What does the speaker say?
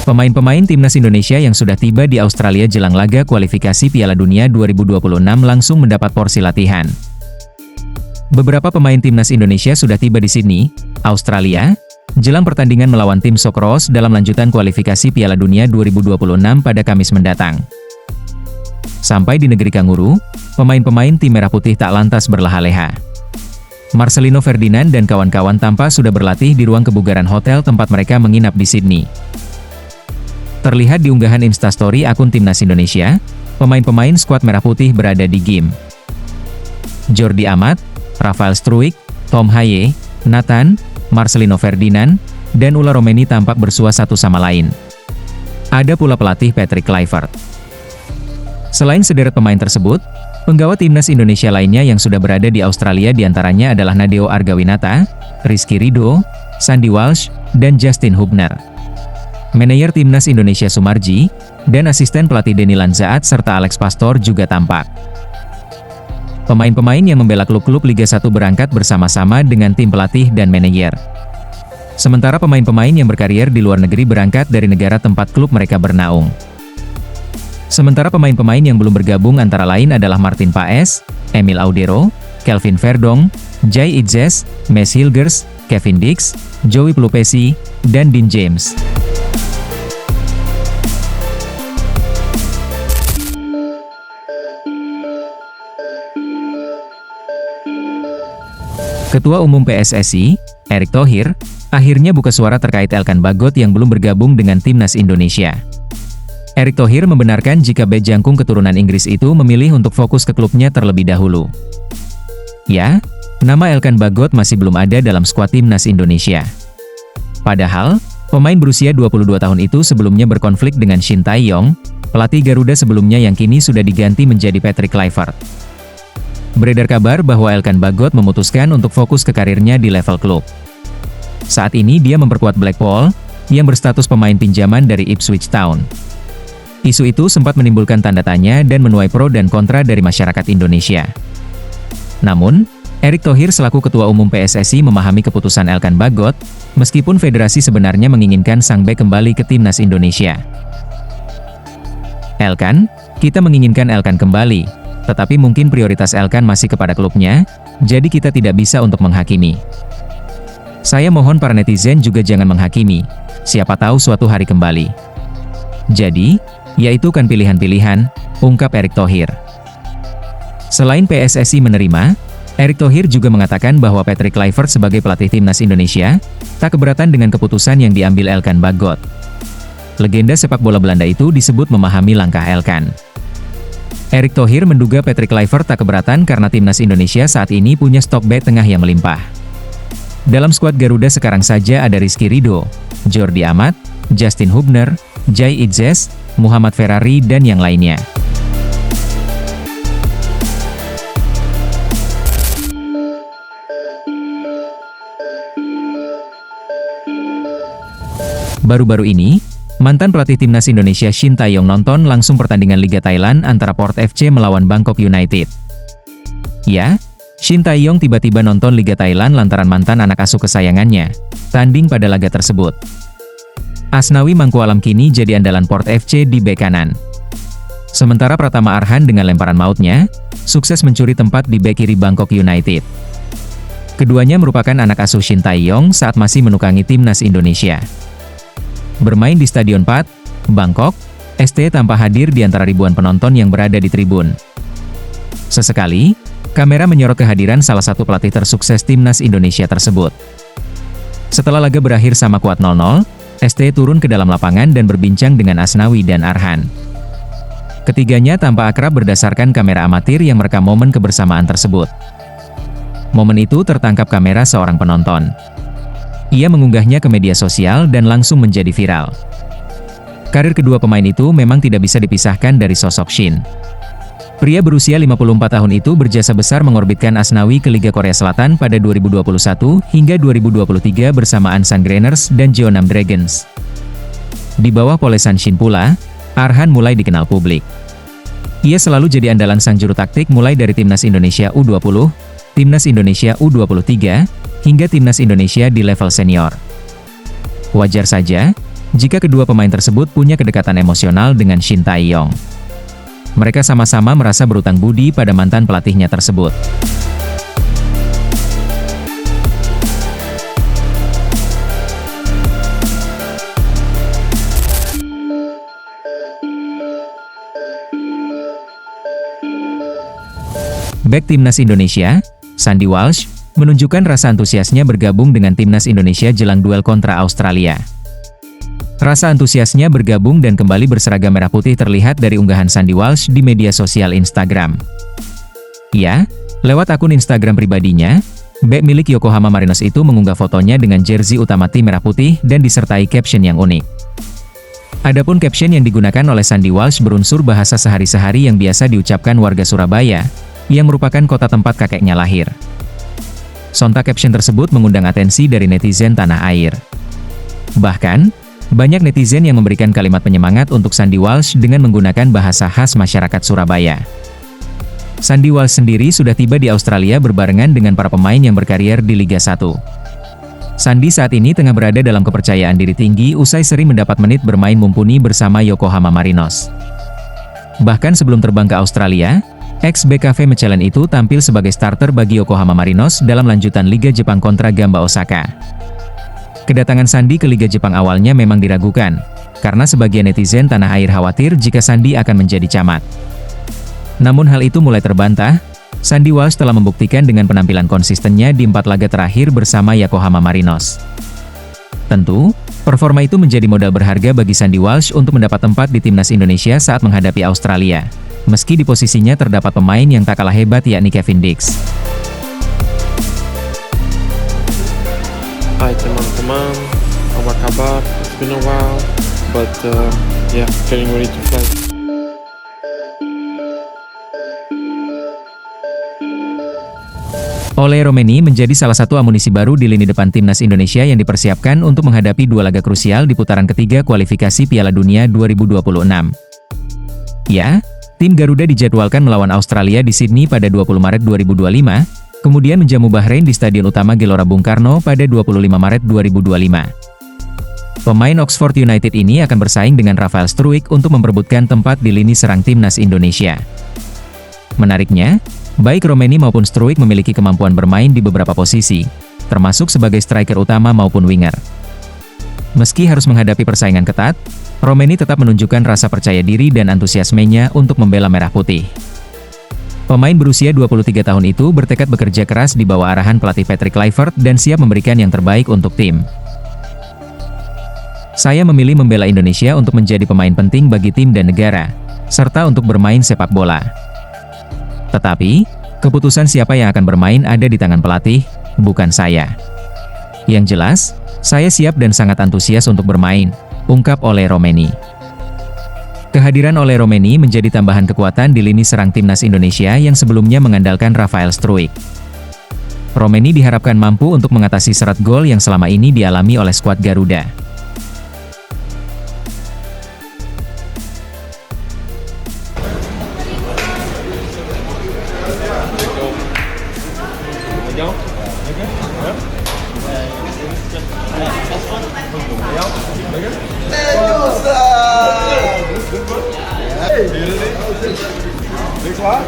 Pemain-pemain timnas Indonesia yang sudah tiba di Australia jelang laga kualifikasi Piala Dunia 2026 langsung mendapat porsi latihan. Beberapa pemain timnas Indonesia sudah tiba di Sydney, Australia, jelang pertandingan melawan tim Socceroos dalam lanjutan kualifikasi Piala Dunia 2026 pada Kamis mendatang. Sampai di negeri kanguru, pemain-pemain tim Merah Putih tak lantas berleha-leha. Marcelino Ferdinand dan kawan-kawan tampak sudah berlatih di ruang kebugaran hotel tempat mereka menginap di Sydney. Terlihat di unggahan Instastory akun Timnas Indonesia, pemain-pemain skuad Merah Putih berada di gym. Jordi Amat, Rafael Struijk, Tom Haye, Nathan, Marcelino Ferdinand, dan Ulla Romeni tampak bersua satu sama lain. Ada pula pelatih Patrick Kluivert. Selain sederet pemain tersebut, penggawa timnas Indonesia lainnya yang sudah berada di Australia diantaranya adalah Nadeo Argawinata, Rizky Ridho, Sandy Walsh, dan Justin Hubner. Manajer timnas Indonesia Sumarji, dan asisten pelatih Denny Lanzaat serta Alex Pastor juga tampak. Pemain-pemain yang membela klub-klub Liga 1 berangkat bersama-sama dengan tim pelatih dan manajer. Sementara pemain-pemain yang berkarier di luar negeri berangkat dari negara tempat klub mereka bernaung. Sementara pemain-pemain yang belum bergabung antara lain adalah Martin Paes, Emil Audero, Kelvin Verdong, Jai Itzes, Mes Hilgers, Kevin Dix, Joey Pelupesi, dan Dean James. Ketua Umum PSSI, Erick Thohir, akhirnya buka suara terkait Elkan Bagot yang belum bergabung dengan timnas Indonesia. Erick Thohir membenarkan jika bek jangkung keturunan Inggris itu memilih untuk fokus ke klubnya terlebih dahulu. Ya, nama Elkan Bagot masih belum ada dalam skuad timnas Indonesia. Padahal, pemain berusia 22 tahun itu sebelumnya berkonflik dengan Shin Tae-yong, pelatih Garuda sebelumnya yang kini sudah diganti menjadi Patrick Kluivert. Beredar kabar bahwa Elkan Bagot memutuskan untuk fokus ke karirnya di level klub. Saat ini dia memperkuat Blackpool, yang berstatus pemain pinjaman dari Ipswich Town. Isu itu sempat menimbulkan tanda tanya dan menuai pro dan kontra dari masyarakat Indonesia. Namun, Erick Thohir selaku Ketua Umum PSSI memahami keputusan Elkan Bagot, meskipun federasi sebenarnya menginginkan sang bek kembali ke timnas Indonesia. Kita menginginkan Elkan kembali. Tetapi mungkin prioritas Elkan masih kepada klubnya, jadi kita tidak bisa untuk menghakimi. Saya mohon para netizen juga jangan menghakimi, siapa tahu suatu hari kembali. Jadi, yaitu kan pilihan-pilihan, ungkap Erick Thohir. Selain PSSI menerima, Erick Thohir juga mengatakan bahwa Patrick Kluivert sebagai pelatih timnas Indonesia, tak keberatan dengan keputusan yang diambil Elkan Bagot. Legenda sepak bola Belanda itu disebut memahami langkah Elkan. Erick Thohir menduga Patrick Kluivert tak keberatan karena timnas Indonesia saat ini punya stok bek tengah yang melimpah. Dalam skuad Garuda sekarang saja ada Rizky Ridho, Jordi Amat, Justin Hubner, Jai Itzes, Muhammad Ferrari dan yang lainnya. Baru-baru ini, mantan pelatih timnas Indonesia Shin Tae-yong nonton langsung pertandingan Liga Thailand antara Port FC melawan Bangkok United. Ya, Shin Tae-yong tiba-tiba nonton Liga Thailand lantaran mantan anak asuh kesayangannya tanding pada laga tersebut. Asnawi Mangkualam kini jadi andalan Port FC di bek kanan. Sementara Pratama Arhan dengan lemparan mautnya, sukses mencuri tempat di bek kiri Bangkok United. Keduanya merupakan anak asuh Shin Tae-yong saat masih menukangi timnas Indonesia. Bermain di Stadion Pat, Bangkok, ST tanpa hadir di antara ribuan penonton yang berada di tribun. Sesekali, kamera menyorot kehadiran salah satu pelatih tersukses timnas Indonesia tersebut. Setelah laga berakhir sama kuat 0-0, ST turun ke dalam lapangan dan berbincang dengan Asnawi dan Arhan. Ketiganya tampak akrab berdasarkan kamera amatir yang merekam momen kebersamaan tersebut. Momen itu tertangkap kamera seorang penonton. Ia mengunggahnya ke media sosial dan langsung menjadi viral. Karir kedua pemain itu memang tidak bisa dipisahkan dari sosok Shin. Pria berusia 54 tahun itu berjasa besar mengorbitkan Asnawi ke Liga Korea Selatan pada 2021 hingga 2023 bersama Ansan Greiners dan Jeonnam Dragons. Di bawah polesan Shin pula, Arhan mulai dikenal publik. Ia selalu jadi andalan sang juru taktik mulai dari Timnas Indonesia U20, Timnas Indonesia U23, hingga Timnas Indonesia di level senior. Wajar saja, jika kedua pemain tersebut punya kedekatan emosional dengan Shin Tae-yong. Mereka sama-sama merasa berutang budi pada mantan pelatihnya tersebut. Bek Timnas Indonesia, Sandy Walsh, menunjukkan rasa antusiasnya bergabung dengan Timnas Indonesia jelang duel kontra Australia. Rasa antusiasnya bergabung dan kembali berseragam merah putih terlihat dari unggahan Sandy Walsh di media sosial Instagram. Ya, lewat akun Instagram pribadinya, bek milik Yokohama Marinos itu mengunggah fotonya dengan jersey utama tim merah putih dan disertai caption yang unik. Adapun caption yang digunakan oleh Sandy Walsh berunsur bahasa sehari-hari yang biasa diucapkan warga Surabaya, yang merupakan kota tempat kakeknya lahir. Sontak caption tersebut mengundang atensi dari netizen tanah air. Bahkan, banyak netizen yang memberikan kalimat penyemangat untuk Sandy Walsh dengan menggunakan bahasa khas masyarakat Surabaya. Sandy Walsh sendiri sudah tiba di Australia berbarengan dengan para pemain yang berkarier di Liga 1. Sandy saat ini tengah berada dalam kepercayaan diri tinggi usai sering mendapat menit bermain mumpuni bersama Yokohama Marinos. Bahkan sebelum terbang ke Australia, ex-BKV Mechelen itu tampil sebagai starter bagi Yokohama Marinos dalam lanjutan Liga Jepang kontra Gamba Osaka. Kedatangan Sandy ke Liga Jepang awalnya memang diragukan, karena sebagian netizen tanah air khawatir jika Sandy akan menjadi camat. Namun hal itu mulai terbantah. Sandy Walsh telah membuktikan dengan penampilan konsistennya di 4 laga terakhir bersama Yokohama Marinos. Tentu, performa itu menjadi modal berharga bagi Sandy Walsh untuk mendapat tempat di Timnas Indonesia saat menghadapi Australia. Meski di posisinya terdapat pemain yang tak kalah hebat yakni Kevin Dix. Hai teman-teman, apa kabar? It's been a while, but yeah, getting ready to play. Ole Romeni menjadi salah satu amunisi baru di lini depan Timnas Indonesia yang dipersiapkan untuk menghadapi 2 laga krusial di putaran ketiga kualifikasi Piala Dunia 2026. Ya, tim Garuda dijadwalkan melawan Australia di Sydney pada 20 Maret 2025, kemudian menjamu Bahrain di Stadion Utama Gelora Bung Karno pada 25 Maret 2025. Pemain Oxford United ini akan bersaing dengan Rafael Struijk untuk memperebutkan tempat di lini serang Timnas Indonesia. Menariknya, baik Romeni maupun Struijk memiliki kemampuan bermain di beberapa posisi, termasuk sebagai striker utama maupun winger. Meski harus menghadapi persaingan ketat, Romeni tetap menunjukkan rasa percaya diri dan antusiasmenya untuk membela Merah Putih. Pemain berusia 23 tahun itu bertekad bekerja keras di bawah arahan pelatih Patrick Kluivert dan siap memberikan yang terbaik untuk tim. Saya memilih membela Indonesia untuk menjadi pemain penting bagi tim dan negara, serta untuk bermain sepak bola. Tetapi, keputusan siapa yang akan bermain ada di tangan pelatih, bukan saya. Yang jelas, saya siap dan sangat antusias untuk bermain, ungkap Ole Romeni. Kehadiran Ole Romeni menjadi tambahan kekuatan di lini serang Timnas Indonesia yang sebelumnya mengandalkan Rafael Struijk. Romeni diharapkan mampu untuk mengatasi seret gol yang selama ini dialami oleh skuad Garuda. Hey, quoi?